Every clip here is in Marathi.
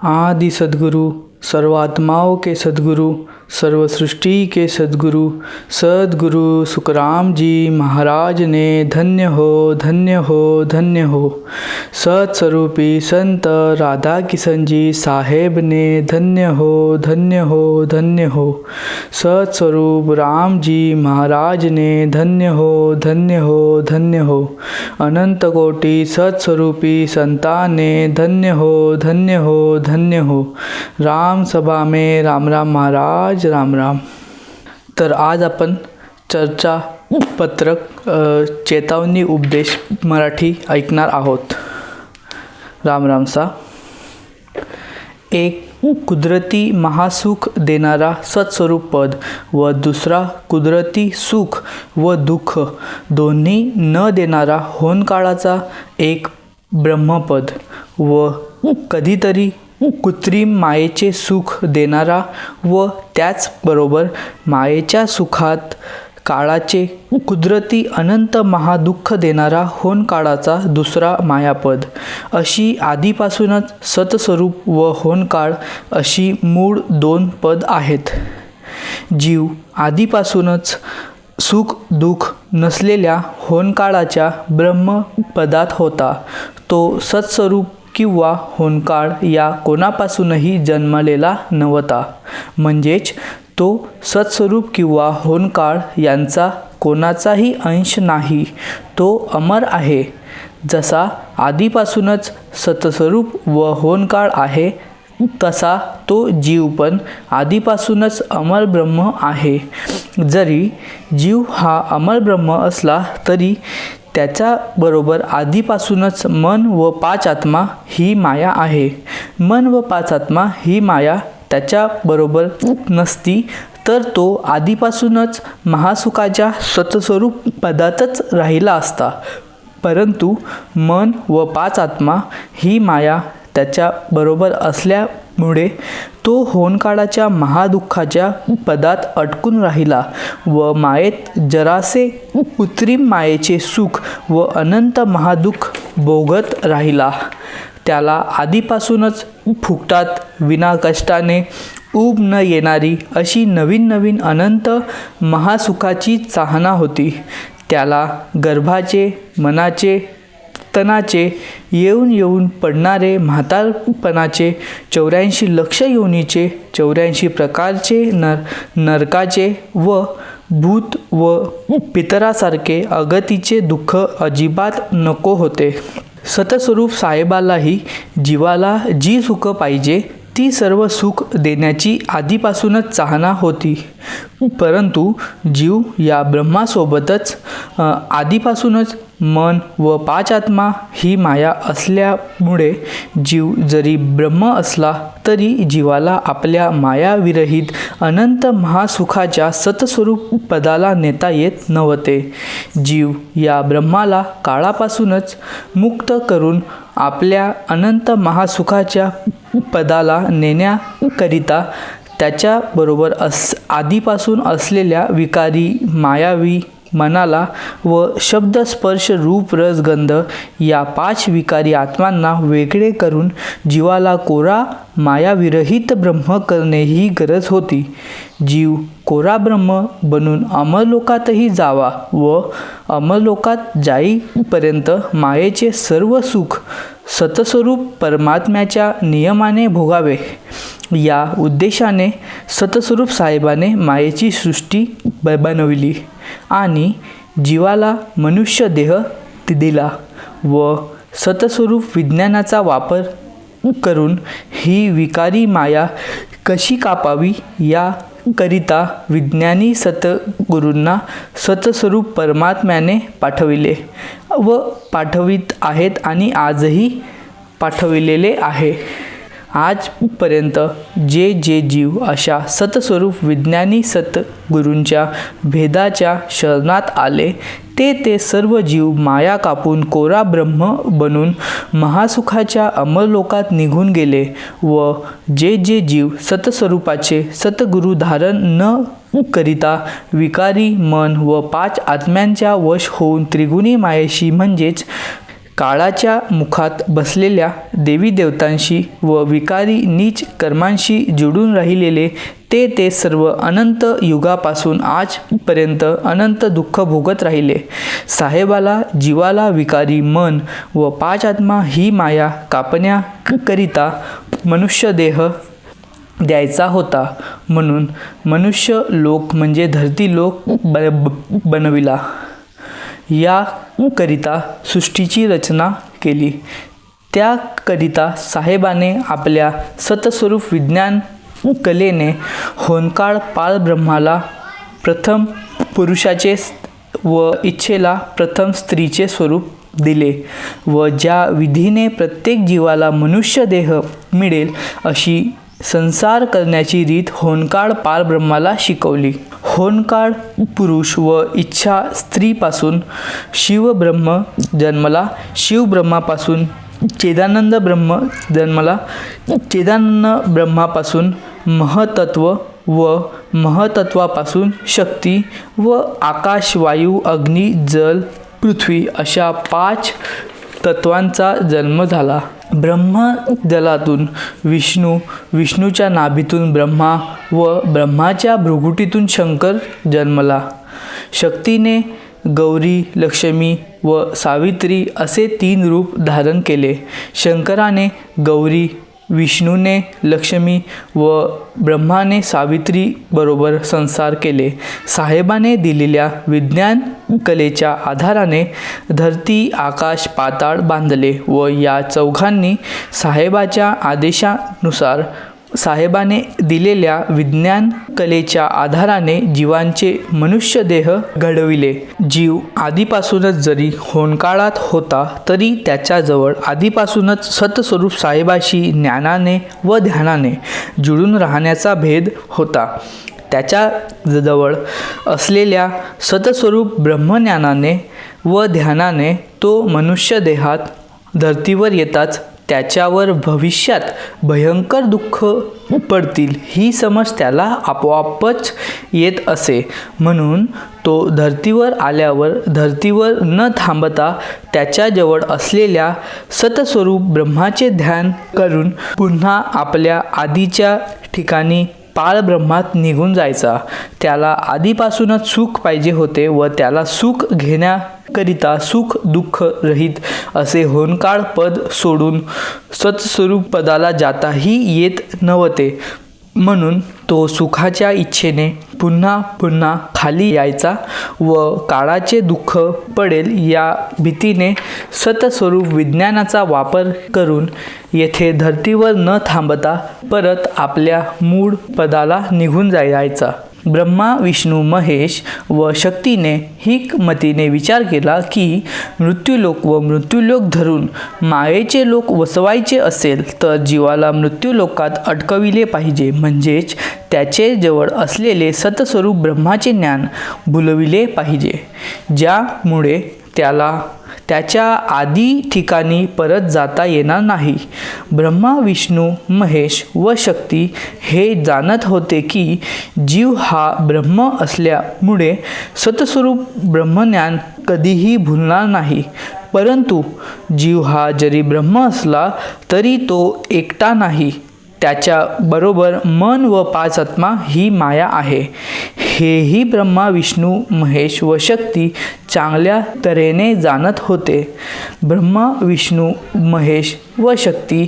आदि सद्गुरु सर्वात्माओं के सद्गुरु सर्व सृष्टि के सद्गुरु सद्गुरु सुखराम जी महाराज ने धन्य हो धन्य हो धन्य हो। सत्स्वरूपी संत राधा किशन जी साहेब ने धन्य हो धन्य हो धन्य हो। सत्स्वरूप राम जी महाराज ने धन्य हो धन्य हो धन्य हो। अनंत कोटि सत्स्वरूपी संतान ने धन्य हो धन्य हो धन्य हो। राम सभा में राम राम महाराज राम राम। तर आज आपण चर्चा पत्रक चेतावनी उपदेश मराठी ऐकणार आहोत। राम राम सा। एक कुदरती महासुख देणारा सत्स्वरूप पद व दुसरा कुदरती सुख व दुःख दोन्ही न देणारा होनकाळाचा एक ब्रह्मपद व कधीतरी कृत्रिम मायेचे सुख देणारा व त्याचबरोबर मायेच्या सुखात काळाचे कुदरती अनंत महादुःख देणारा होनकाळाचा दुसरा मायापद अशी आधीपासूनच सतस्वरूप व होनकाळ अशी मूळ दोन पद आहेत। जीव आधीपासूनच सुख दुःख नसलेल्या होनकाळाच्या ब्रह्मपदात होता। तो सत्स्वरूप किंवा होनकाळ या कोणापासूनही जन्मलेला नव्हता। म्हणजेच तो सत्स्वरूप किंवा होनकाळ यांचा कोणाचाही अंश नाही। तो अमर आहे। जसा आधीपासूनच सत्स्वरूप व होनकाळ आहे तसा तो जीव पण आधीपासूनच अमर ब्रह्म आहे। जरी जीव हा अमर ब्रह्म असला तरी त्याच्या बरोबर आधीपासूनच मन व पाच आत्मा ही माया आहे। मन व पाच आत्मा ही माया त्याच्या बरोबर नसती तर तो आधीपासूनच महासुखाच्या सत्स्वरूप पदातच राहिला असता। परंतु मन व पाच आत्मा ही माया त्याच्या बरोबर असल्यामुळे तो होनकाळाच्या महादुःखाच्या पदात अटकून राहिला व मायेत जरासे कृत्रिम मायेचे सुख व अनंत महादुःख भोगत राहिला। त्याला आधीपासूनच फुकटात विना कष्टाने ऊब न येणारी अशी नवीन नवीन अनंत महासुखाची चाहना होती। त्याला गर्भाचे मनाचे तनाचे येऊन येऊन पडणारे म्हातारपणाचे 84 लक्ष योनीचे 84 प्रकारचे नरकाचे व भूत व पितरासारखे अगतीचे दुःख अजिबात नको होते। सतस्वरूप साहेबालाही जीवाला जी सुख पाहिजे ती सर्व सुख देण्याची आधीपासूनच चाहना होती। परंतु जीव या ब्रह्मासोबतच आधीपासूनच मन व पाच आत्मा ही माया असल्यामुळे जीव जरी ब्रह्म असला तरी जीवाला आपल्या मायाविरहित अनंत महासुखाच्या सतस्वरूप पदाला नेता येत नव्हते। जीव या ब्रह्माला काळापासूनच मुक्त करून आपल्या अनंत महासुखाच्या पदाला नेण्याकरिता त्याच्याबरोबर आधीपासून असलेल्या विकारी मायावी मनाला व शब्द स्पर्श रूप रस गंध या 5 विकारी आत्मांना वेगळे करून जीवाला कोरा मायाविरहित ब्रह्म करणे ही गरज होती। जीव कोरा ब्रह्म बनून अमरलोकातही जावा व अमरलोकात जाईपर्यंत मायेचे सर्व सुख सतस्वरूप परमात्म्याच्या नियमाने भोगावे। या उद्देशाने सतस्वरूप साहेबाने मायेची सृष्टी बनविली आणि जीवाला मनुष्य देह दिला व सतस्वरूप विज्ञानाचा वापर करून ही विकारी माया कशी कापावी याकरिता विज्ञानी सतगुरूंना सतस्वरूप परमात्म्याने पाठविले व पाठवित आहेत आणि आजही पाठविलेले आहे। आजपर्यंत जे जीव अशा सतस्वरूप विज्ञानी सतगुरूंच्या भेदाच्या शरणात आले ते सर्व जीव माया कापून कोरा ब्रह्म बनून महासुखाच्या अमरलोकात निघून गेले व जे जीव सतस्वरूपाचे सतगुरू धारण न करिता विकारी मन व 5 आत्म्यांच्या वश होऊन त्रिगुणी मायेशी म्हणजेच काळाच्या मुखात बसलेल्या देवी देवतांशी व विकारी नीच कर्मांशी जोडून राहिलेले ते सर्व अनंत युगापासून आजपर्यंत अनंत दुःख भोगत राहिले. साहेबाला जीवाला विकारी मन व 5 आत्मा ही माया कापण्याकरिता मनुष्य देह द्यायचा होता. म्हणून मनुष्य लोक म्हणजे धरती लोक बनविला. याकरिता सृष्टीची रचना केली. त्याकरिता साहेबाने आपल्या सतस्वरूप विज्ञान कलेने होनकाळ पाळब्रह्माला प्रथम पुरुषाचे व इच्छेला प्रथम स्त्रीचे स्वरूप दिले व ज्या विधीने प्रत्येक जीवाला मनुष्य देह मिळेल अशी संसार करण्याची रीत होनकाळ पाळब्रह्माला शिकवली. होनकाळ पुरुष व इच्छा स्त्रीपासून शिवब्रह्म जन्मला. शिवब्रह्मापासून चेदानंद ब्रह्म जन्मला. चेदानंद ब्रह्मापासून महतत्व व महतत्वापासून शक्ती व आकाश वायू अग्नी जल पृथ्वी अशा 5 तत्वांचा जन्म झाला. ब्रह्मजलातून विष्णू, विष्णूच्या नाभीतून ब्रह्मा व ब्रह्माच्या भ्रुकुटीतून शंकर जन्मला. शक्तीने गौरी, लक्ष्मी व सावित्री असे 3 रूप धारण केले. शंकराने गौरी, विष्णूने लक्ष्मी व ब्रह्माने सावित्री बरोबर संसार केले. साहेबाने दिलेल्या विज्ञान कलेच्या आधाराने धरती, आकाश, पाताळ बांधले व या चौघांनी साहेबाच्या आदेशानुसार साहेबाने दिलेल्या विज्ञान कलेच्या आधाराने जीवांचे मनुष्य देह घडविले. जीव आधीपासूनच जरी होनकाळात होता तरी त्याच्याजवळ आधीपासूनच सतस्वरूप साहेबाशी ज्ञानाने व ध्यानाने जुळून राहण्याचा भेद होता. त्याच्याजवळ असलेल्या सतस्वरूप ब्रह्मज्ञानाने व ध्यानाने तो मनुष्य देहात धर्तीवर येताच त्याच्यावर भविष्यात भयंकर दुःख पडतील ही समज त्याला आपोआपच येत असे. म्हणून तो धर्तीवर आल्यावर धर्तीवर न थांबता त्याच्याजवळ असलेल्या सतस्वरूप ब्रह्माचे ध्यान करून पुन्हा आपल्या आधीच्या ठिकाणी पाळब्रह्मात निघून जायचा. त्याला आधीपासूनच सुख पाहिजे होते व त्याला सुख घेण्याकरिता सुख दुःख रहित असे होनकाळ पद सोडून सत्स्वरूप पदाला जाताही येत नव्हते. म्हणून तो सुखाच्या इच्छेने पुन्हा पुन्हा खाली यायचा व काळाचे दुःख पडेल या भीतीने सतस्वरूप विज्ञानाचा वापर करून येथे धर्तीवर न थांबता परत आपल्या मूळ पदाला निघून जायचा. ब्रह्मा, विष्णू, महेश व शक्तीने हिकमतीने विचार केला की मृत्यूलोक व मृत्यूलोक धरून मायेचे लोक वसवायचे असेल तर जीवाला मृत्यूलोकात अडकविले पाहिजे. म्हणजेच त्याचे जवळ असलेले सतस्वरूप ब्रह्माचे ज्ञान भुलविले पाहिजे, ज्यामुळे त्याला त्याच्या आदी ठिकाणी परत जाता येणार नाही. ब्रह्मा, विष्णू, महेश व शक्ती हे जाणत होते की जीव हा ब्रह्म असल्यामुळे सतस्वरूप ब्रह्मज्ञान कधीही भुलणार नाही. परंतु जीव हा जरी ब्रह्म असला तरी तो एकटा नाही. त्याच्या बरोबर मन व 5 आत्मा ही माया आहे. हेही ब्रह्मा, विष्णू, महेश व शक्ती चांगल्या तऱ्हेने जाणत होते. ब्रह्मा, विष्णू, महेश व शक्ती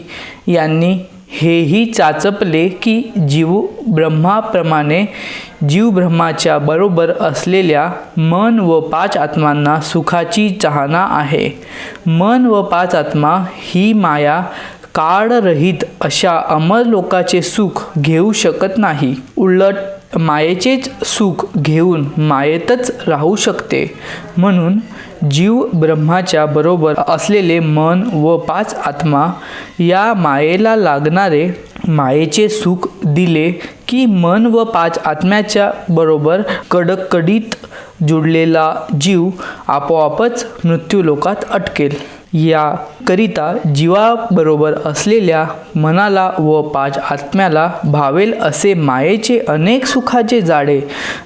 यांनी हेही चाचपले की जीव ब्रह्माप्रमाणे जीव ब्रह्माच्या बरोबर असलेल्या मन व 5 आत्मांना सुखाची चाहना आहे. मन व 5 आत्मा ही माया काळरहित अशा अमर लोकाचे सुख घेऊ शकत नाही. उलट मायेचेच सुख घेऊन मायेतच राहू शकते. म्हणून जीव ब्रह्माच्या बरोबर असलेले मन व 5 आत्मा या मायेला लागणारे मायेचे सुख दिले की मन व 5 आत्म्याच्या बरोबर कडकडीत जुडलेला जीव आपोआपच मृत्यूलोकात अटकेल. याकरिता जीवाबरोबर असलेल्या मनाला व 5 आत्म्याला भावेल असे मायेचे अनेक सुखाचे जाळे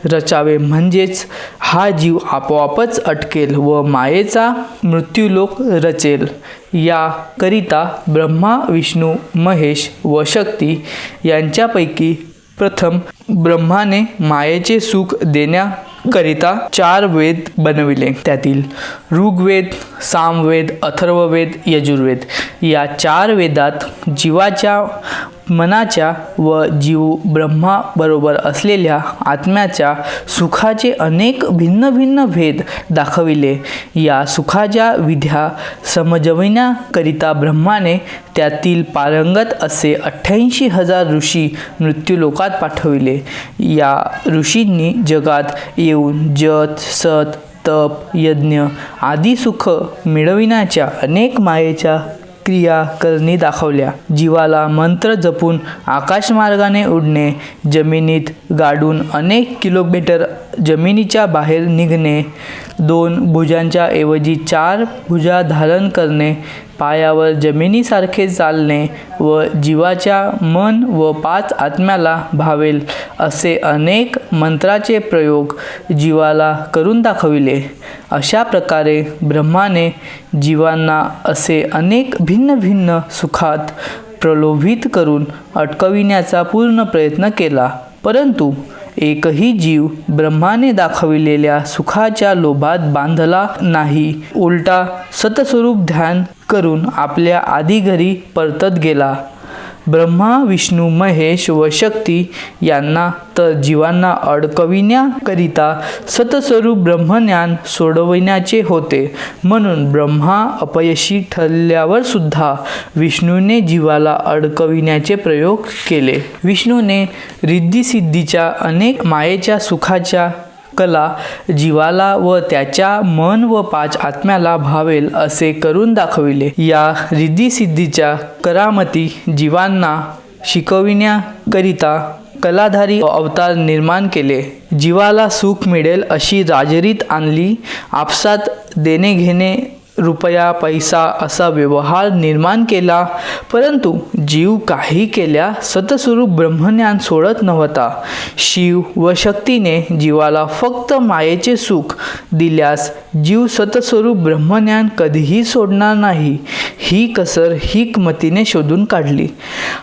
रचावे, म्हणजेच हा जीव आपोआपच अटकेल व मायेचा मृत्यूलोक रचेल. याकरिता ब्रह्मा, विष्णू, महेश व शक्ती यांच्यापैकी प्रथम ब्रह्माने मायेचे सुख देण्याकरिता 4 वेद बनविले. त्यातील ऋग्वेद, सामवेद, अथर्ववेद, यजुर्वेद या 4 वेदात जीवाच्या मनाच्या व जीव ब्रह्मा बरोबर असलेल्या आत्म्याच्या सुखाचे अनेक भिन्न भिन्न भेद दाखविले. या सुखाच्या विद्या समजविण्याकरिता ब्रह्माने त्यातील पारंगत असे 88,000 ऋषी मृत्यूलोकात पाठविले. या ऋषींनी जगात येऊन जत, सत, तप, यज्ञ आदी सुख मिळविण्याच्या अनेक मायेच्या क्रिया करणी दाखवल्या. जीवाला मंत्र जपून आकाशमार्गाने उडणे, जमिनीत गाडून अनेक किलोमीटर जमिनीच्या बाहेर निघणे, 2 भुजांच्या ऐवजी 4 भुजा धारण करणे, पायावर जमिनीसारखे चालणे व जीवाच्या मन व 5 आत्म्याला भावेल असे अनेक मंत्राचे प्रयोग जीवाला करून दाखविले. अशा प्रकारे ब्रह्माने जीवांना असे अनेक भिन्न भिन्न सुखात प्रलोभित करून अटकविण्याचा पूर्ण प्रयत्न केला, परंतु एकही जीव ब्रह्माने दाखविलेल्या सुखाच्या लोभात बांधला नाही. उलटा सतस्वरूप ध्यान करून आपल्या आधी घरी परतत गेला. ब्रह्मा, विष्णू, महेश व शक्ती यांना तर जीवांना अडकविण्याकरिता सतस्वरूप ब्रह्मज्ञान सोडविण्याचे होते, म्हणून ब्रह्मा अपयशी ठरल्यावर सुद्धा विष्णूने जीवाला अडकविण्याचे प्रयोग केले. विष्णूने रिद्धिसिद्धीच्या अनेक मायेच्या सुखाच्या कला जीवाला व त्याच्या मन व 5 आत्म्याला भावेल असे करून दाखविले. या रिद्धिसिद्धीच्या करामती जीवांना शिकविण्याकरिता कलाधारी अवतार निर्माण केले. जीवाला सुख मिळेल अशी राजरीत आणली. आपसात देणे घेणे, रुपया पैसा असा व्यवहार निर्माण केला, परंतु जीव काही केल्या सतस्वरूप ब्रह्मज्ञान सोडत नव्हता. शिव व शक्तीने जीवाला फक्त मायेचे सुख दिल्यास जीव सतस्वरूप ब्रह्मज्ञान कधीही सोडणार नाही, ही कसर हिकमतीने शोधून काढली.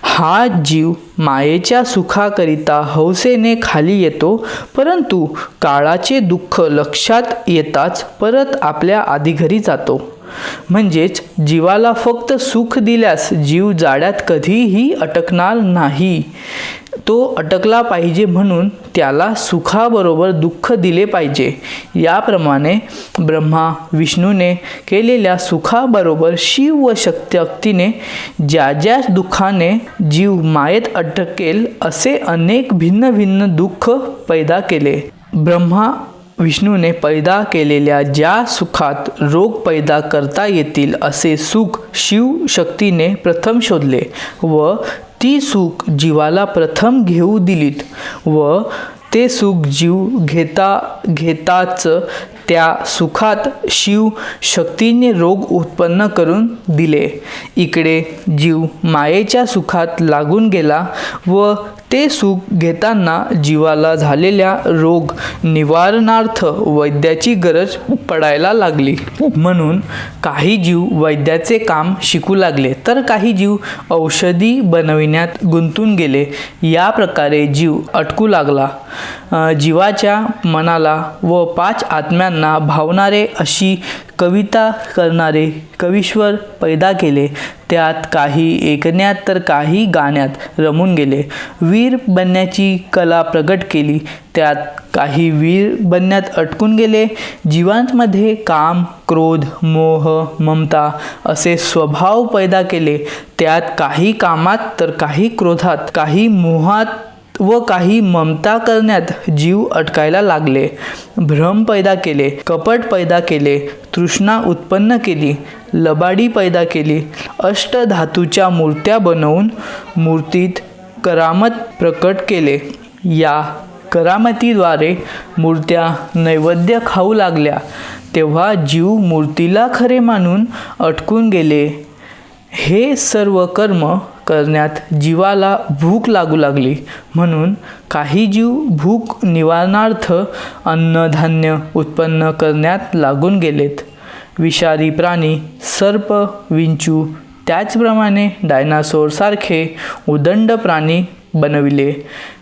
हा जीव मायेच्या सुखाकरिता हौसेने खाली येतो, परंतु काळाचे दुःख लक्षात येताच परत आपल्या आधी घरी जातो. म्हणजेच जीवाला फक्त सुख दिल्यास जीव जाळ्यात कधीही अटकणार नाही. तो अटकला पाहिजे म्हणून त्याला सुखाबरोबर दुःख दिले पाहिजे. याप्रमाणे ब्रह्मा विष्णूने केलेल्या सुखाबरोबर शिव व शक्तीने ज्या ज्या दुःखाने जीव मायेत अटकेल असे अनेक भिन्न भिन्न दुःख पैदा केले. ब्रह्मा विष्णूने पैदा केलेल्या ज्या सुखात रोग पैदा करता येतील असे सुख शिव शक्तीने प्रथम शोधले व ती सुख जीवाला प्रथम घेऊ दिलीत व ते सुख जीव घेताच त्या सुखात शिव शक्तीने रोग उत्पन्न करून दिले. इकडे जीव मायेच्या सुखात लागून गेला व ते सुख घेताना जीवाला झालेल्या रोग निवारणार्थ वैद्याची गरज पडायला लागली. म्हणून काही जीव वैद्याचे काम शिकू लागले, तर काही जीव औषधी बनविण्यात गुंतून गेले. या प्रकारे जीव अटकू लागला. जीवाच्या मनाला व 5 आत्म्यांना भावणारे अशी कविता करणारे कवीश्वर पैदा केले. त्यात काही ऐकण्यात तर काही गाण्यात रमून गेले. वीर बनण्याची कला प्रगट केली, त्यात काही वीर बनण्यात अटकून गेले. जीवांमध्ये काम, क्रोध, मोह, ममता असे स्वभाव पैदा केले. त्यात काही कामात तर काही क्रोधात, काही मोहात व काही ममता करण्यात जीव अटकायला लागले. भ्रम पैदा केले, कपट पैदा केले, तृष्णा उत्पन्न केली, लबाडी पैदा केली. अष्टधातूच्या मूर्त्या बनवून मूर्तीत करामत प्रकट केले. या करामतीद्वारे मूर्त्या नैवेद्य खाऊ लागल्या. तेव्हा जीव मूर्तीला खरे मानून अटकून गेले. हे सर्व कर्म करण्यात जीवाला भूक लागू लागली, म्हणून काही जीव भूक निवारणार्थ अन्नधान्य उत्पन्न करण्यात लागून गेलेत. विषारी प्राणी, सर्प, विंचू, त्याचप्रमाणे डायनासोरसारखे उदंड प्राणी बनविले,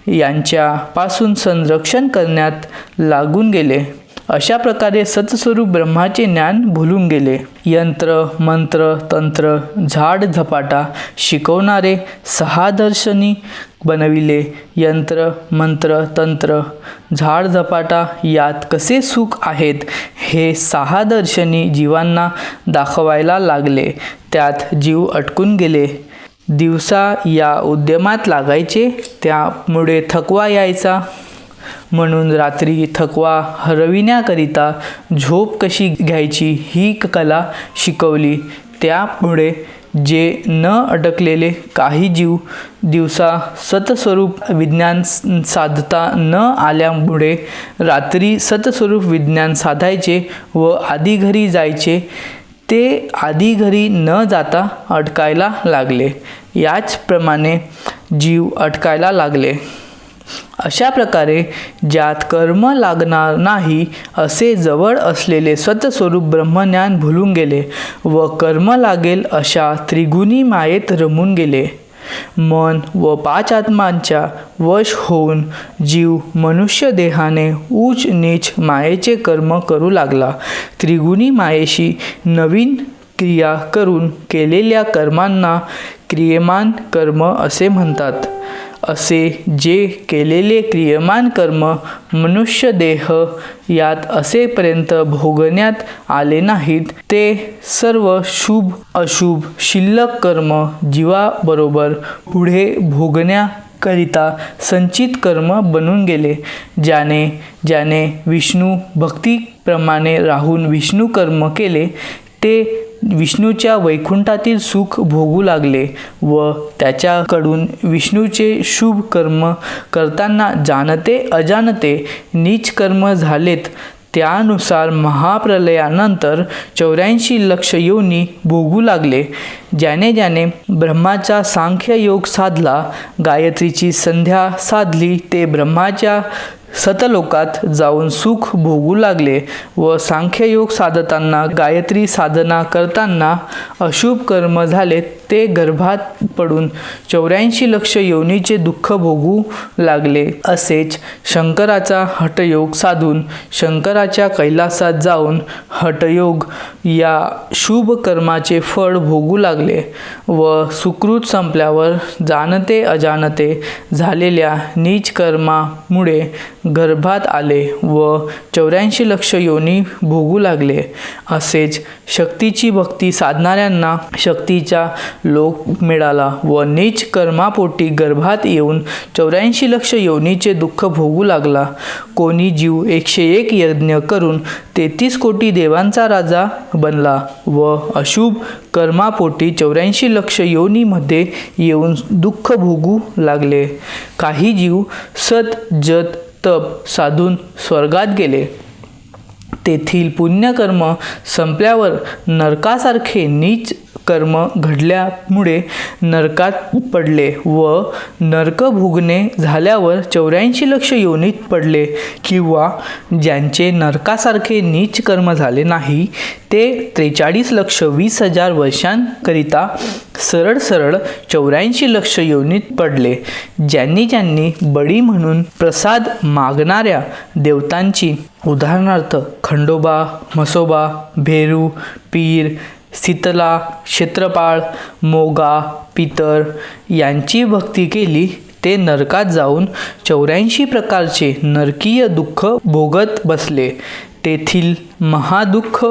यांच्यापासून संरक्षण करण्यात लागून गेले. अशा प्रकारे सत्स्वरूप ब्रह्माचे ज्ञान भुलून गेले. यंत्र, मंत्र, तंत्र, झाड झपाटा शिकवणारे 6 दर्शनी बनविले. यंत्र, मंत्र, तंत्र, झाड झपाटा यात कसे सुख आहेत हे 6 दर्शनी जीवांना दाखवायला लागले. त्यात जीव अटकून गेले. दिवसा या उद्यमात लागायचे, त्यामुळे थकवा यायचा. म्हणून रात्री थकवा हरविण्याकरिता झोप कशी घ्यायची ही कला शिकवली. त्यामुळे जे न अडकलेले काही जीव दिवसा सत्स्वरूप विज्ञान साधता न आल्यामुळे रात्री सत्स्वरूप विज्ञान साधायचे व आधी घरी जायचे. ते आधी घरी न जाता अटकायला लागले. याचप्रमाणे जीव अटकायला लागले. अशा प्रकारे ज्यात कर्म लागणार नाही असे जवळ असलेले सत्स्वरूप ब्रह्मज्ञान भुलून गेले व कर्म लागेल अशा त्रिगुणी मायेत रमून गेले. मन व 5 आत्मांच्या वश होऊन जीव मनुष्य देहाने ऊच नीच मायेचे कर्म करू लागला. त्रिगुणी मायेशी नवीन क्रिया करून केलेल्या कर्मांना क्रियमान कर्म असे म्हणतात. असे जे केलेले क्रियमान कर्म मनुष्य देह यात असेपर्यंत भोगण्यात आले नाहीत, ते सर्व शुभ अशुभ शिल्लक कर्म जीवाबरोबर पुढे भोगण्याकरिता संचित कर्म बनून गेले. ज्याने विष्णू भक्तीप्रमाणे राहून विष्णू कर्म केले, ते विष्णूच्या वैकुंठातील सुख भोगू लागले व त्याच्याकडून विष्णूचे शुभ कर्म करताना जाणते अजाणते नीच कर्म झालेत. त्यानुसार महाप्रलयानंतर 84 लक्ष योनी भोगू लागले. ज्याने ब्रह्माचा सांख्य योग साधला, गायत्रीची संध्या साधली, ते ब्रह्माच्या सतलोकात जाऊन सुख भोगू लागले व सांख्ययोग साधताना गायत्री साधना करताना अशुभ कर्म झाले, ते गर्भात पडून 84 लक्ष योनीचे दुःख भोगू लागले. असेच शंकराचा हठयोग साधून शंकराच्या कैलासात जाऊन हठयोग या शुभ कर्माचे फळ भोगू लागले व सुकृत संपल्यावर जाणते अजाणते झालेल्या नीच कर्मामुळे गर्भात आले व 84 लक्ष योनी भोगू लागले. असेच शक्तीची भक्ती साधणाऱ्यांना शक्तीचा लोक मिळाला व नीच कर्मापोटी गर्भात येऊन 84 लक्ष योनीचे दुःख भोगू लागला. कोणी जीव 101 यज्ञ करून 33 कोटी देवांचा राजा बनला व अशुभ कर्मापोटी 84 लक्ष योनीमध्ये येऊन दुःख भोगू लागले. काही जीव सत जत तप साधून स्वर्गात गेले. तेथील पुण्यकर्म संपल्यावर नरकासारखे नीच कर्म घडल्यामुळे नरकात पडले व नरक भोगणे झाल्यावर 84 लक्ष योनीत पडले. किंवा ज्यांचे नरकासारखे नीच कर्म झाले नाही, ते 43 लक्ष 20,000 वर्षांकरिता सरळ 84 लक्ष योनीत पडले. ज्यांनी बळी म्हणून प्रसाद मागणाऱ्या देवतांची, उदाहरणार्थ खंडोबा, म्हसोबा, भेरू, पीर, शीतला, क्षेत्रपाळ, मोगा, पितर यांची भक्ती केली, ते नरकात जाऊन 84 प्रकारचे नरकीय दुःख भोगत बसले. तेथील महादुःख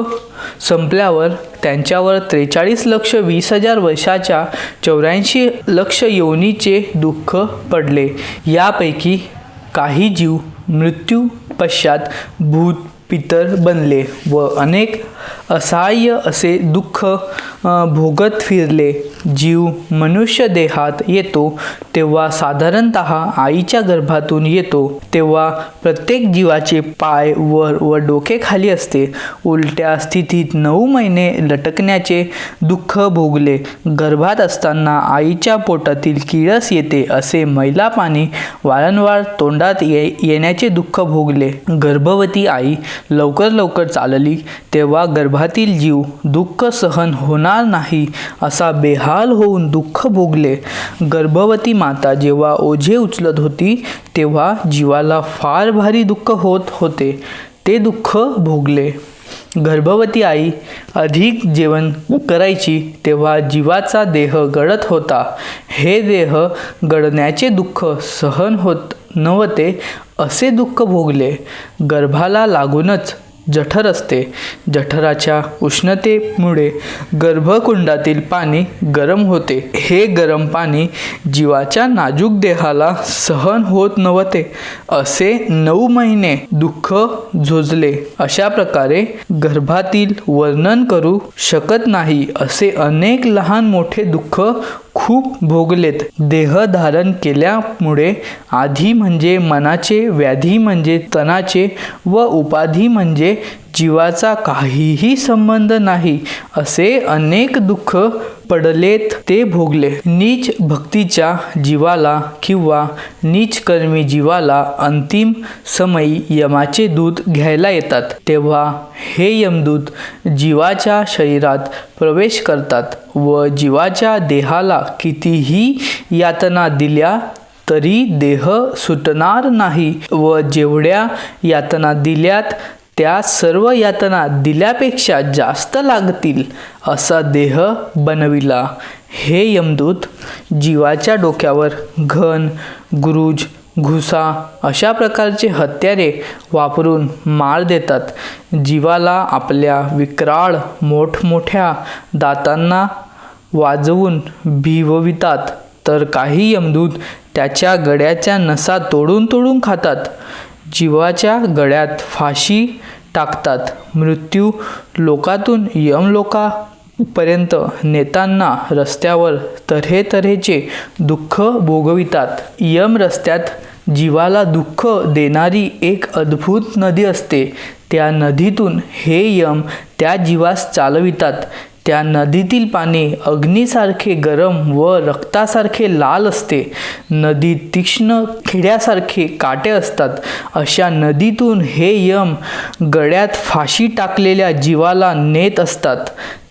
संपल्यावर त्यांच्यावर 43 लक्ष 20,000 वर्षाच्या 84 लक्ष योनीचे दुःख पडले. यापैकी काही जीव मृत्यू पश्चात भूत पितर बनले व अनेक असहाय्य असे दुःख भोगत फिरले. जीव मनुष्य देहात येतो तेव्हा साधारणतः आईच्या गर्भातून येतो तेव्हा प्रत्येक जीवाचे पाय वर व डोके खाली असते. उलट्या स्थितीत 9 महिने लटकण्याचे दुःख भोगले. गर्भात असताना आईच्या पोटातील किळस येते असे मैला पाणी वारंवार तोंडात येण्याचे दुःख भोगले. गर्भवती आई लवकर चालली तेव्हा गर्भातील जीव दुःख सहन होणार नाही असा बेहाल होऊन दुःख भोगले. गर्भवती माता जेव्हा ओझे उचलत होती तेव्हा जीवाला फार भारी दुःख होत होते. ते दुःख भोगले. गर्भवती आई अधिक जेवण करायची तेव्हा जीवाचा देह गळत होता. हे देह गळण्याचे दुःख सहन होत नव्हते असे दुःख भोगले. गर्भाला लागूनच जठर असते. जठराच्या उष्णतेमुळे गर्भकुंडातील पाणी गरम होते. हे गरम पाणी जीवाच्या नाजूक देहाला सहन होत नव्हते असे 9 महिने दुःख झोजले. अशा प्रकारे गर्भातील वर्णन करू शकत नाही असे अनेक लहान मोठे दुःख खूप भोगलेत. देह धारण केल्यामुळे आधी म्हणजे मनाचे, व्याधी म्हणजे तनाचे व उपाधी म्हणजे जीवाचा काहीही संबंध नाही असे अनेक दुःख पडलेत ते भोगले. नीच भक्तीच्या जीवाला किंवा नीच कर्मी जीवाला अंतिम समयी यमाचे दूत घ्यायला येतात. तेव्हा हे यमदूत जीवाच्या शरीरात प्रवेश करतात व जीवाच्या देहाला कितीही यातना दिल्या तरी देह सुटणार नाही व जेवढ्या यातना दिल्यात त्या सर्व यातना दिल्यापेक्षा जास्त लागतील असा देह बनविला. हे यमदूत जीवाच्या डोक्यावर घन, गुरूज, घुसा अशा प्रकारचे हत्यारे वापरून मार देतात. जीवाला आपल्या विक्राळ मोठमोठ्या दातांना वाजवून भिववितात तर काही यमदूत त्याच्या गळ्याच्या नसा तोडून खातात. जीवाच्या गळ्यात फाशी टाकतात. मृत्यू लोकातून यमलोकापर्यंत नेताना रस्त्यावर तऱ्हेचे दुःख भोगवितात. यम रस्त्यात जीवाला दुःख देणारी एक अद्भुत नदी असते. त्या नदीतून हे यम त्या जीवास चालवितात. त्या नदीतील पाणी अग्नीसारखे गरम व रक्तासारखे लाल असते. नदीत तीक्ष्ण खिळ्यासारखे काटे असतात. अशा नदीतून हे यम गळ्यात फाशी टाकलेल्या जीवाला नेत असतात.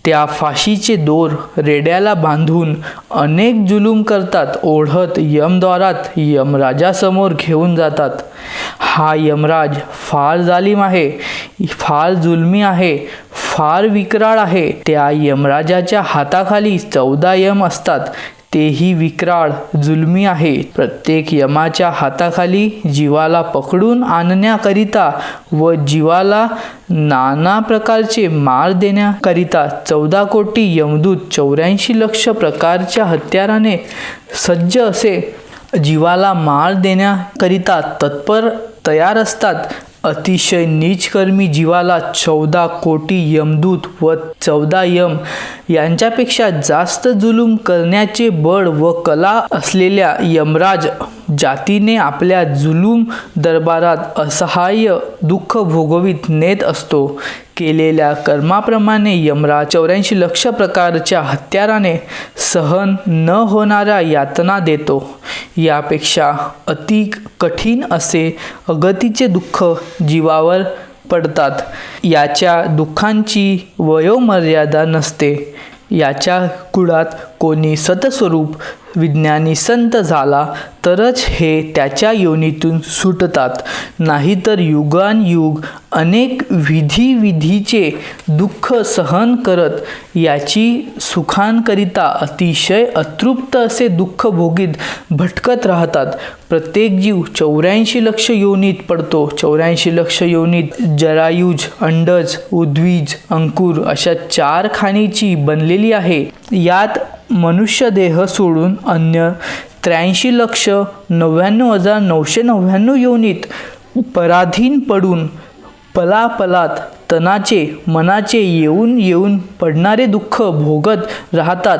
त्या फाशीचे दोर रेड्याला बांधून अनेक जुलूम करतात. ओढत यमद्वारात यमराजासमोर घेऊन जातात. हा यमराज फार जालिम आहे, फार जुलमी आहे, फार विक्राळ आहे. त्या यमराजाच्या हाताखाली 14 यम असतात. तेही विक्राळ जुलमी आहे. प्रत्येक यमाच्या हाताखाली जीवाला पकडून आणण्याकरिता व जीवाला नाना प्रकारचे मार देण्याकरिता 14 कोटी यमदूत 84 लक्ष प्रकारच्या हत्याराने सज्ज असे जीवाला मार देण्याकरिता तयार असतात. अतिशय नीचकर्मी जीवाला 14 कोटी यमदूत व 14 यम यांच्यापेक्षा जास्त जुलूम करण्याचे बळ व कला असलेल्या यमराज जातीने आपल्या जुलूम दरबारात असहाय्य दुःख भोगवित नेत असतो. केलेल्या कर्माप्रमाणे यमराज 84 लक्ष प्रकारच्या हत्याराने सहन न होणाऱ्या यातना देतो. यापेक्षा अति कठीण असे अगतिचे दुःख जीवावर पडतात. याच्या दुःखांची वयोमर्यादा नसते. याच्या कुळात कोणी सतस्वरूप विज्ञानी संत झाला तरच हे त्याच्या योनीतून सुटतात. नाहीतर युगानयुग अनेक विधीचे दुःख सहन करत याची सुखांकरिता अतिशय अतृप्त असे दुःख भोगीत भटकत राहतात. प्रत्येक जीव 84 लक्ष योनीत पडतो. 84 लक्ष योनीत जरायुज, अंडज, उद्वीज, अंकुर अशा 4 खाणीची बनलेली आहे. यात मनुष्य देह सोडून अन्य 83,99,999 योनीत पराधीन पडून पलापलात तनाचे मनाचे येऊन पडणारे दुःख भोगत राहतात.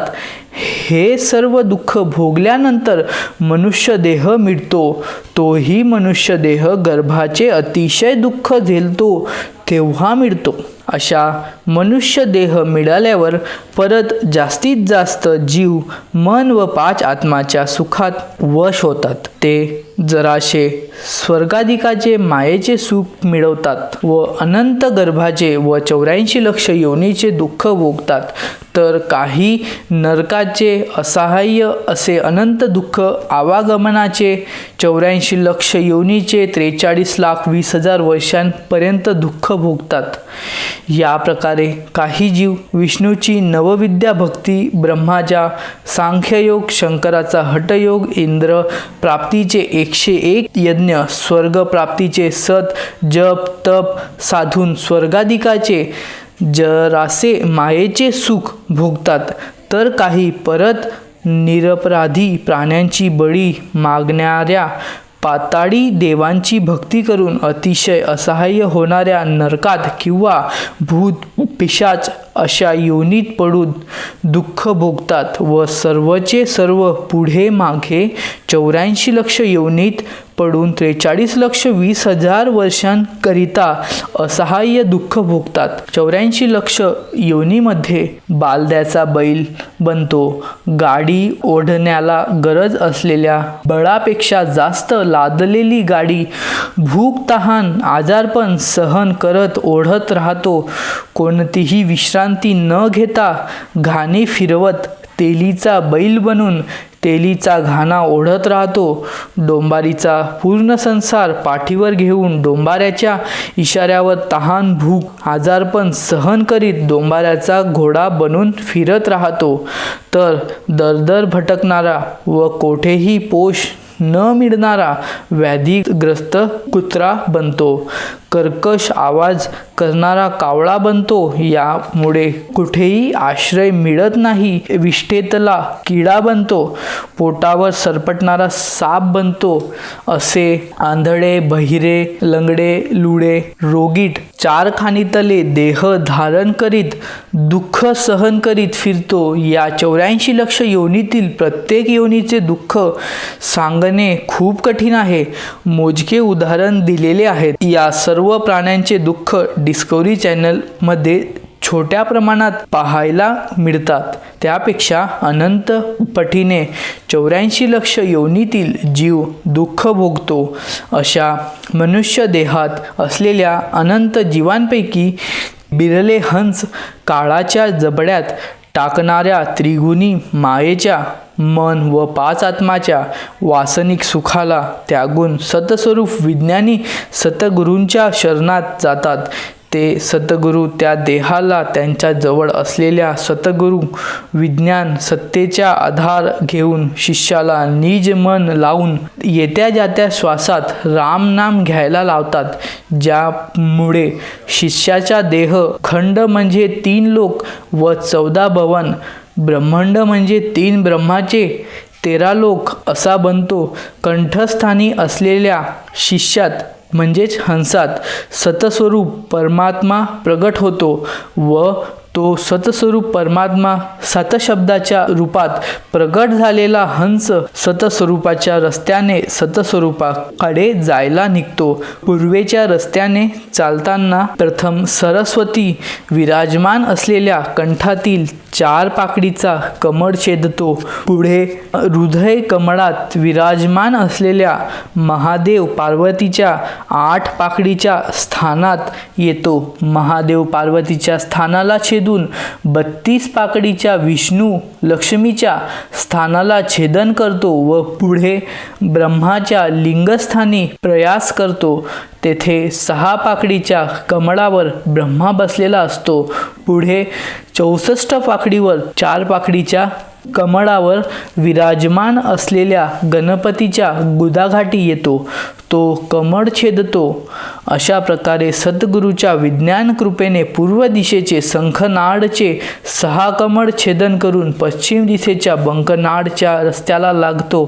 हे सर्व दुःख भोगल्यानंतर मनुष्य देह मिळतो. तोही मनुष्य देह गर्भाचे अतिशय दुःख झेलतो तेव्हा मिळतो. अशा मनुष्य देह मिळाल्यावर परत जास्तीत जास्त जीव मन व 5 आत्माच्या सुखात वश होतात. ते जराशे स्वर्गाधिकाचे मायेचे सुख मिळवतात व अनंत गर्भाचे व 84 लक्ष योनीचे दुःख भोगतात. तर काही नरकाचे असहाय्य असे अनंत दुःख आवागमनाचे 84 लक्ष योनीचे 43,20,000 वर्षांपर्यंत दुःख भोगतात. या प्रकारे काही जीव विष्णूची नवविद्या भक्ती, ब्रह्माचा सांख्ययोग, शंकराचा हठयोग, इंद्र प्राप्तीचे 101 यज्ञ, स्वर्ग प्राप्तीचे सत जप तप साधून स्वर्गाधिकाचे जरासे मायेचे सुख भोगतात. तर काही परत निरपराधी प्राण्यांची बळी मागणाऱ्या पाताळी देवांची भक्ती करून अतिशय असहाय्य होणाऱ्या नरकात किंवा भूत पिशाच अशा योनीत पडून दुःख भोगतात व सर्वचे सर्व पुढे मागे 84 लक्ष योनीत पडून 43,20,000 वर्षांकरिता असहाय्य दुःख भोगतात. 84 लक्ष योनीमध्ये बालद्याचा बैल बनतो. गाडी ओढण्याला गरज असलेल्या बळापेक्षा जास्त लादलेली गाडी भूक तहान आजारपण सहन करत ओढत राहतो. कोणतीही विश्रांती न घेता घाणे फिरवत तेलीचा बैल बनून तेलीचा घाणा ओढत राहतो. डोंबारीचा पूर्ण संसार पाठीवर घेऊन डोंबाऱ्याच्या इशाऱ्यावर तहान भूक आजारपण सहन करीत डोंबाऱ्याचा घोडा बनून फिरत राहतो. तर दरदर भटकणारा व कोठेही पोष न मिळणारा व्याधीग्रस्त कुत्रा बनतो. कर्कश आवाज करणारा कावळा बनतो. यामुळे कुठेही आश्रय मिळत नाही. विष्ठेतला किडा बनतो. पोटावर सरपटणारा साप बनतो. असे आंधळे बहिरे लंगडे लुडे रोगीट 4 खाणीतले देह धारण करीत दुःख सहन करीत फिरतो. या 84 लक्ष योनीतील प्रत्येक योनीचे दुःख सांगणे खूप कठीण आहे. मोजके उदाहरण दिलेले आहेत. या सर्व प्राण्यांचे दुःख डिस्कवरी चॅनलमध्ये छोट्या प्रमाणात पाहायला मिळतात. त्यापेक्षा अनंत पटीने 84 लक्ष योनीतील जीव दुःख भोगतो. अशा मनुष्य देहात असलेल्या अनंत जीवांपैकी बिरले हंस काळाच्या जबड्यात टाकणाऱ्या त्रिगुणी मायेच्या मन व 5 आत्माच्या वासनिक सुखाला त्यागून सतस्वरूप विज्ञानी सतगुरूंच्या शरणात जातात. ते सतगुरू त्या देहाला त्यांच्या जवळ असलेल्या सतगुरू विज्ञान सत्तेचा आधार घेऊन शिष्याला निज मन लावून येत्या जात्या श्वासात राम नाम घ्यायला लावतात. ज्यामुळे शिष्याचा देह खंड म्हणजे 3 लोक व 14 भवन, ब्रह्मांड म्हणजे 3 ब्रह्माचे 13 लोक असा बनतो. कंठस्थानी असलेल्या शिष्यात म्हणजेच हंसात सतस्वरूप परमात्मा प्रगट होतो व तो सतस्वरूप परमात्मा सतशब्दाच्या रूपात प्रगट झालेला हंस सतस्वरूपाच्या रस्त्याने सतस्वरूपाकडे जायला निघतो. पूर्वेच्या रस्त्याने चालताना प्रथम सरस्वती विराजमान असलेल्या कंठातील 4 पाकडीचा कमळ छेदतो. पुढे हृदय कमळात विराजमान असलेल्या महादेव पार्वतीच्या 8 पाकडीच्या स्थानात येतो. महादेव पार्वतीच्या स्थानाला छेदून 32 पाकडीच्या विष्णू लक्ष्मीच्या स्थानाला छेदन करतो व पुढे ब्रह्माच्या लिंगस्थानी प्रयास करतो. तेथे 6 पाकडीच्या कमळावर ब्रह्मा बसलेला असतो. पुढे 64 पाकडीवर 4 पाकडीच्या कमळावर विराजमान असलेल्या गणपतीच्या गुदाघाटी येतो. तो कमळ छेदतो. अशा प्रकारे सद्गुरूच्या विज्ञान कृपेने पूर्व दिशेचे शंखनाडचे 6 कमळ छेदन करून पश्चिम दिशेच्या बंकनाडच्या रस्त्याला लागतो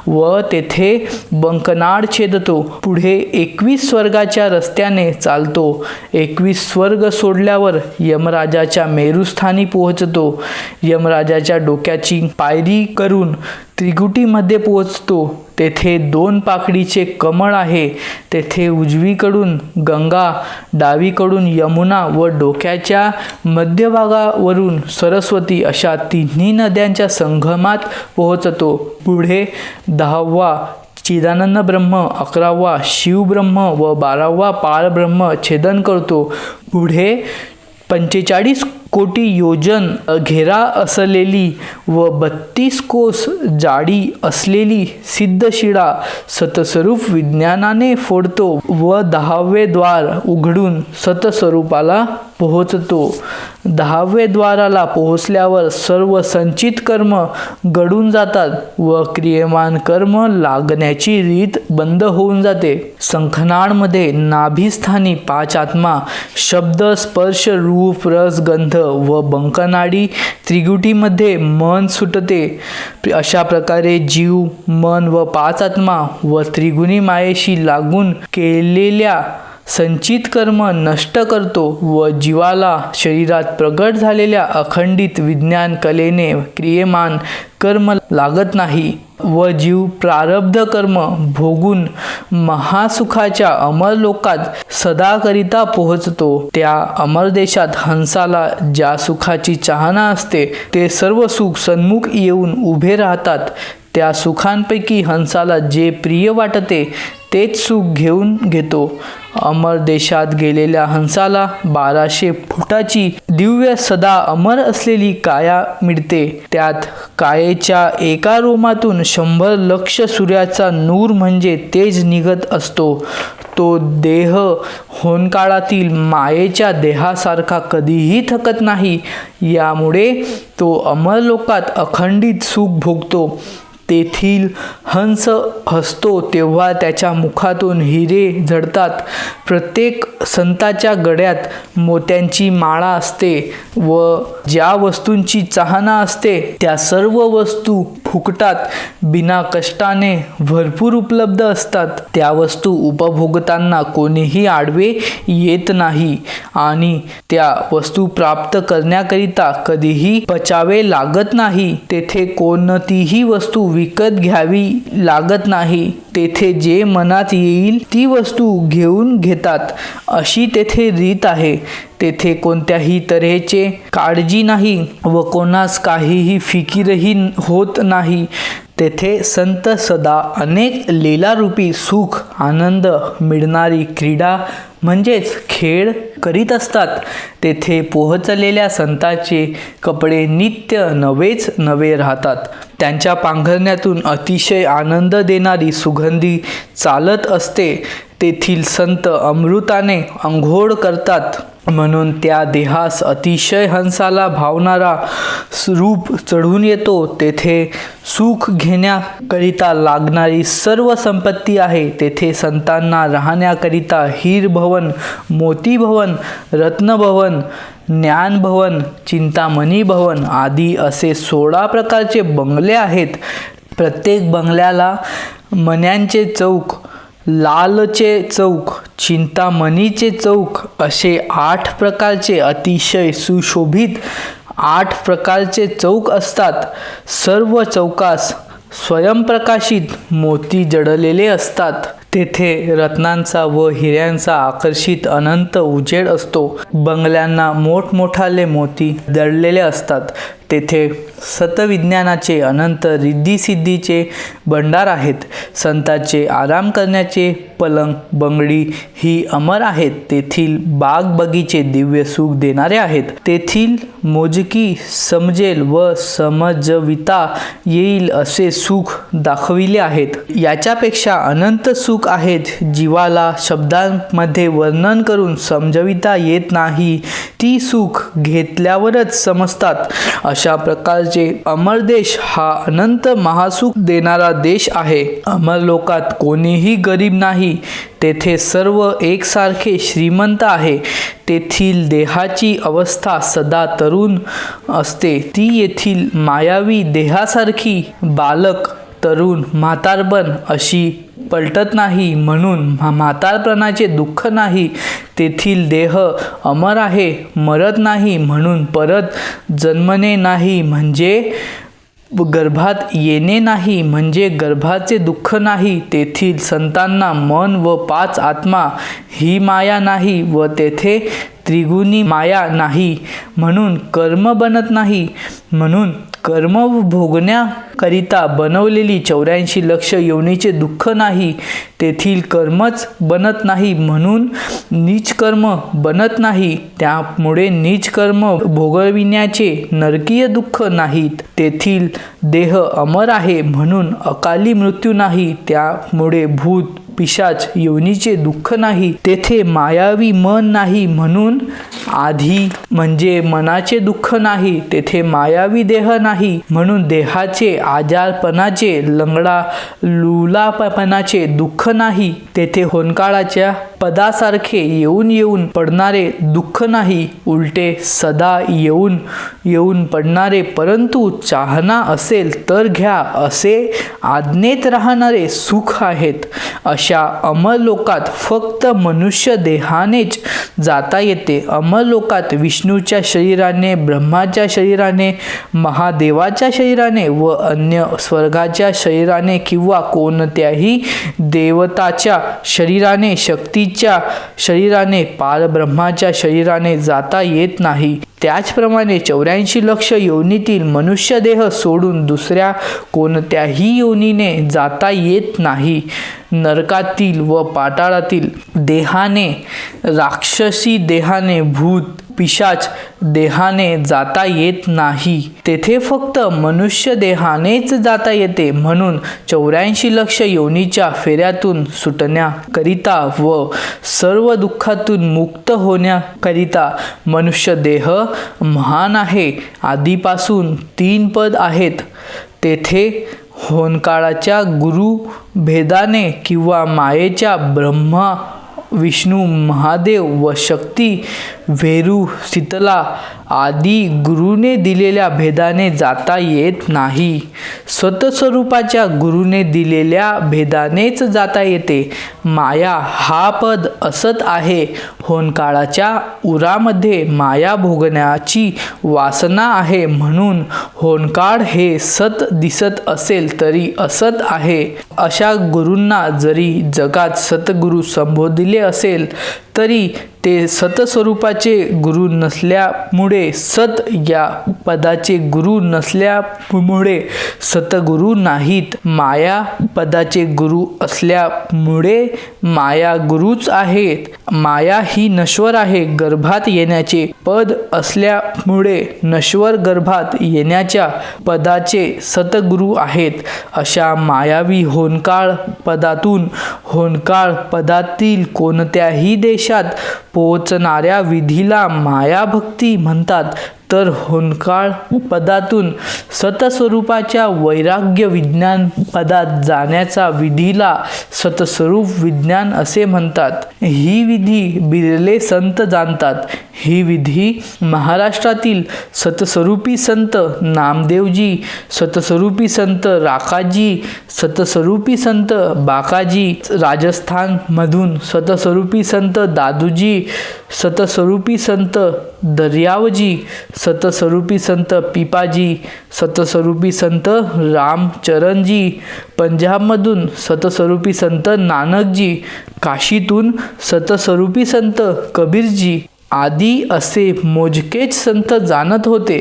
व तेथे बंकनाड छेदतो. पुढे 21 स्वर्गाच्या रस्त्याने चालतो. 21 स्वर्ग सोडल्यावर यमराजाच्या मेरुस्थानी पोहोचतो. यमराजाच्या डोक्याची पायरी करून त्रिकुटीमध्ये पोहोचतो. तेथे 2 पाकळीचे कमळ आहे. तेथे उजवीकडून गंगा, डावीकडून यमुना व डोक्याच्या मध्यभागावरून सरस्वती अशा तिन्ही नद्यांच्या संगमात पोहोचतो. पुढे 10वा चिदानंद ब्रह्म, 11वा शिवब्रह्म व 12वा पारब्रह्म छेदन करतो. पुढे 45 कोटी योजन घेरा असलेली व 32 कोस जाडी असलेली सिद्धशिळा सतस्वरूप विज्ञानाने फोडतो व 10वे द्वार उघडून सतस्वरूपाला पोहोचतो. 10वे द्वाराला पोहोचल्यावर सर्व संचित कर्म गळून जातात व क्रियमान कर्म लागण्याची रीत बंद होऊन जाते. शंखनाडमध्ये नाभिस्थानी 5 आत्मा, शब्द, स्पर्श, रूप, रस, गंध व बंकनाडी त्रिकुटीमध्ये मन सुटते. अशा प्रकारे जीव, मन व 5 आत्मा व त्रिगुणी मायेशी लागून केलेल्या संचित कर्म नष्ट करतो व जीवाला शरीरात प्रगट झालेल्या अखंडित विज्ञान कलेने क्रियमान कर्म लागत नाही व जीव प्रारब्ध कर्म भोगून महासुखाच्या अमरलोकात सदाकरिता पोहोचतो. त्या अमरदेशात हंसाला ज्या सुखाची चाहना असते ते सर्व सुख सन्मुख येऊन उभे राहतात. त्या सुखांपैकी हंसाला जे प्रिय वाटते तेच सुख घेऊन घेतो. अमर देशात गेलेल्या हंसाला 1200 फुटाची दिव्य सदा अमर असलेली काया मिळते. त्यात कायेच्या एका रोमातून 100 लक्ष सूर्याचा नूर म्हणजे तेज निघत असतो. तो देह होनकाळातील मायेच्या देहासारखा कधीही थकत नाही. यामुळे तो अमरलोकात अखंडित सुख भोगतो. तेथील हंस हसतो तेव्हा त्याच्या मुखातून हिरे झडतात. प्रत्येक संताच्या गळ्यात मोत्यांची माळा असते व ज्या वस्तूंची चाहना असते त्या सर्व वस्तू फुकटात बिना कष्टाने भरपूर उपलब्ध असतात. त्या वस्तू उपभोगताना कोणीही आडवे येत नाही आणि त्या वस्तू प्राप्त करण्याकरिता कधीही पचावे लागत नाही. तेथे कोणतीही वस्तू विकत घ्यावी लागत नाही. तेथे जे मनात येईल ती वस्तू घेऊन घेतात अशी तेथे रीत आहे. तेथे कोणत्याही तऱ्हेचे काळजी नाही व कोणास काहीही फिकीरही होत नाही. तेथे संत सदा अनेक लीलारूपी सुख आनंद मिळणारी क्रीडा म्हणजेच खेळ करीत असतात. तेथे पोहोचलेल्या संतांचे कपडे नित्य नवेच नवे राहतात. त्यांच्या पांघरण्यातून अतिशय आनंद देणारी सुगंधी चालत असते. तेथील संत अमृताने अंघोळ करतात म्हणून त्या देहास अतिशय हंसाला भावणारा रूप चढून येतो. तेथे सुख घेण्याकरिता लागणारी सर्व संपत्ती आहे. तेथे संतांना राहण्याकरिता हीर भवन, मोती भवन, रत्न भवन, ज्ञान भवन, चिंतामणी भवन आदी असे 16 प्रकारचे बंगले आहेत. प्रत्येक बंगल्याला मण्यांचे चौक, लालचे चौक, चिंतामणीचे चौक असे 8 प्रकारचे अतिशय सुशोभित 8 प्रकारचे चौक असतात. सर्व चौकास स्वयंप्रकाशित मोती जडलेले असतात. तेथे रत्नांचा व हिऱ्यांचा आकर्षित अनंत उजेड असतो. बंगल्यांना मोठमोठाले मोती दडलेले असतात. तेथे सतविज्ञानाचे अनंत रिद्धिसिद्धीचे भंडार आहेत. संतांचे आराम करण्याचे पलंग बंगडी ही अमर आहेत. तेथील बाग बगीचे दिव्य सुख देणारे आहेत. तेथील मोजकी समजेल व समजविता येईल असे सुख दाखविले आहेत. याच्यापेक्षा अनंत सुख आहेत. जीवाला शब्दांमध्ये वर्णन करून समजविता येत नाही. ती सुख घेतल्यावरच समजतात अशा प्रकारचे अमर देश हा अनंत महासुख देणारा देश आहे. अमर लोकात कोणीही गरीब नाही. तेथे सर्व एकसारखे श्रीमंत आहे. तेथील देहाची अवस्था सदा तरुण असते. ती येथील मायावी देहासारखी बालक, तरुण, म्हातारपण अशी पलटत नाही. म्हणून म्हातारपणाचे दुःख नाही. तेथील देह अमर आहे, मरत नाही. म्हणून परत जन्मने नाही म्हणजे गर्भात येणे नाही म्हणजे गर्भाचे दुःख नाही. तेथील संतांना मन व 5 आत्मा ही माया नाही व तेथे त्रिगुणी माया नाही. म्हणून कर्म बनत नाही. म्हणून कर्म भोगण्याकरिता बनवलेली 84 लक्ष योनीचे दुःख नाही. तेथील कर्मच बनत नाही. म्हणून नीच कर्म बनत नाही. त्यामुळे नीच कर्म भोगविण्याचे नरकीय दुःख नाहीत. तेथील देह अमर आहे. म्हणून अकाली मृत्यू नाही. त्यामुळे भूत पिशाच योनीचे दुःख नाही. तेथे मायावी मन नाही. म्हणून आधी म्हणजे मनाचे दुःख नाही. तेथे मायावी देह नाही. म्हणून देहाचे, आजारपणाचे, लंगडा लुलापणाचे दुःख नाही. तेथे होनकाळाच्या पदासारखे येऊन येऊन पडणारे दुःख नाही. उलटे सदा येऊन येऊन पडणारे, परंतु चाहना असेल तर घ्या असे आज्ञेत राहणारे सुख आहेत. अशा अमर लोकात फक्त मनुष्य देहानेच जाता येते. अमर लोकात विष्णूच्या शरीराने, ब्रह्माच्या शरीराने, महादेवाच्या शरीराने व अन्य स्वर्गाच्या शरीराने किंवा कोणत्याही देवताच्या शरीराने, शक्तीच्या शरीराने, पारब्रह्माच्या शरीराने जाता येत नाही. त्याचप्रमाणे 84 लक्ष योनीतील मनुष्य देह सोडून दुसऱ्या कोणत्याही योनीने जाता येत नाही. नरकातील व पाताळातील देहाने, राक्षसी देहाने, भूत पिशाच देहाने जाता येत नाही. तेथे फक्त मनुष्य देहानेच जाता येते. म्हणून 84 लक्ष योनीच्या फेऱ्यातून सुटण्याकरिता व सर्व दुःखातून मुक्त होण्याकरिता मनुष्य देह महान आहे. आधीपासून 3 पद आहेत. तेथे होनकाळाच्या गुरु भेदाने किंवा मायेच्या ब्रह्मा, विष्णू, महादेव व शक्ती भेरू, शीतला आदी गुरुने दिलेल्या भेदाने जाता येत नाही. स्वतस्वरूपाच्या गुरुने दिलेल्या भेदानेच जाता येते. माया हा पद असत आहे. होनकाळाच्या उरामध्ये माया भोगण्याची वासना आहे. म्हणून होनकाळ हे सत दिसत असेल तरी असत आहे. अशा गुरूंना जरी जगात सतगुरू संबोधिले असेल तरी ते सतस्वरूपाचे गुरु नसल्यामुळे, सत या पदाचे गुरु नसल्यामुळे सतगुरु नाहीत. माया पदाचे गुरु असल्यामुळे माया गुरुच आहेत. माया ही नश्वर आहे. गर्भात येण्याचे पद असल्यामुळे नश्वर गर्भात येण्याच्या पदाचे सतगुरु आहेत. अशा मायावी होनकाळ पदातून होनकाळ पदातील कोणत्याही देशात पोहोचणाऱ्या विधीला मायाभक्ती म्हणतात. तर होनकाळ पदातून सतस्वरूपाच्या वैराग्य विज्ञान पदात जाण्याचा विधीला सतस्वरूप विज्ञान असे म्हणतात. ही विधी बिरले संत जाणतात. ही विधी महाराष्ट्रातील सतस्वरूपी संत नामदेवजी, सतस्वरूपी संत राकाजी, सतस्वरूपी संत बाकाजी, राजस्थानमधून सतस्वरूपी संत दादूजी, सतस्वरूपी संत दर्यावजी, सतस्वरूपी संत पिपाजी, सतस्वरूपी संत रामचरणजी, पंजाबमधून सतस्वरूपी संत नानकजी, काशीतून सतस्वरूपी संत कबीरजी आदी असे मोजकेच संत जाणत होते.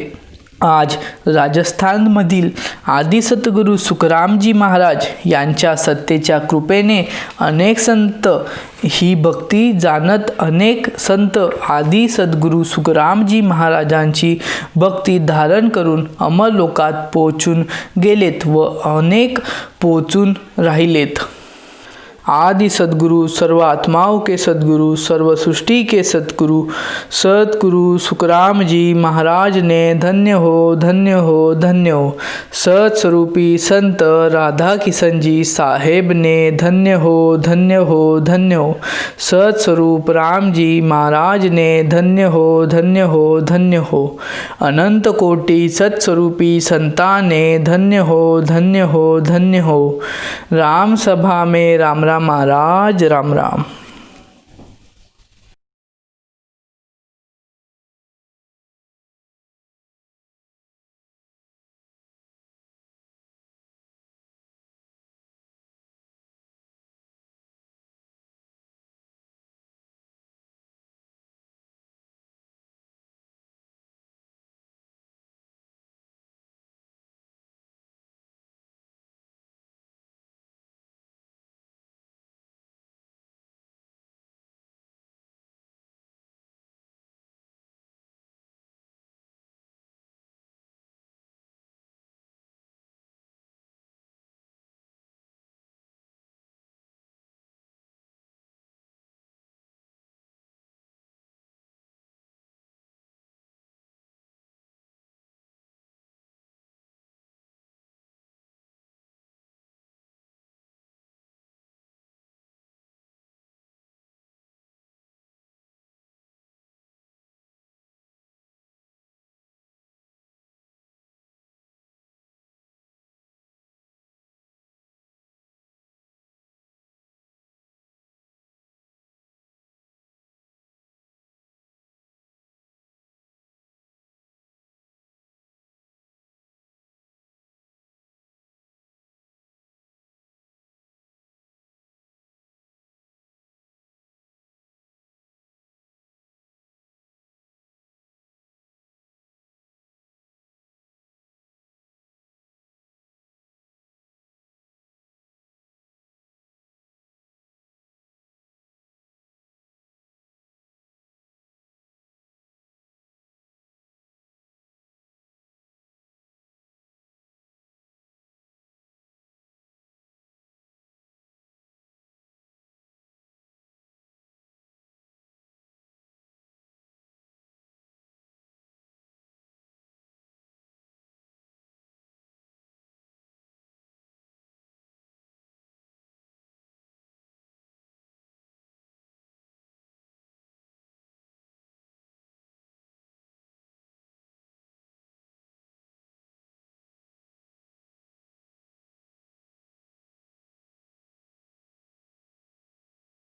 आज राजस्थानमधील आदि सद्गुरू सुखरामजी महाराज यांच्या सत्तेच्या कृपेने अनेक संत ही भक्ती जाणत, अनेक संत आदि सद्गुरू सुखरामजी महाराजांची भक्ती धारण करून अमर लोकात पोचून गेलेत व अनेक पोचून राहिलेत. आदि सद्गुरु सर्व आत्माओं के सद्गुरु सर्व सृष्टि के सद्गुरु सद्गुरु सुखराम जी महाराज ने धन्य हो धन्य हो धन्य हो। सत्स्वरूपी संत राधा किशन जी साहेब ने धन्य हो धन्य हो धन्य हो। सत्स्वरूप राम जी महाराज ने धन्य हो धन्य हो धन्य हो। अनंत कोटि सत्स्वरूपी संतान ने धन्य हो धन्य हो धन्य हो। राम सभा में राम राम महाराज राम राम।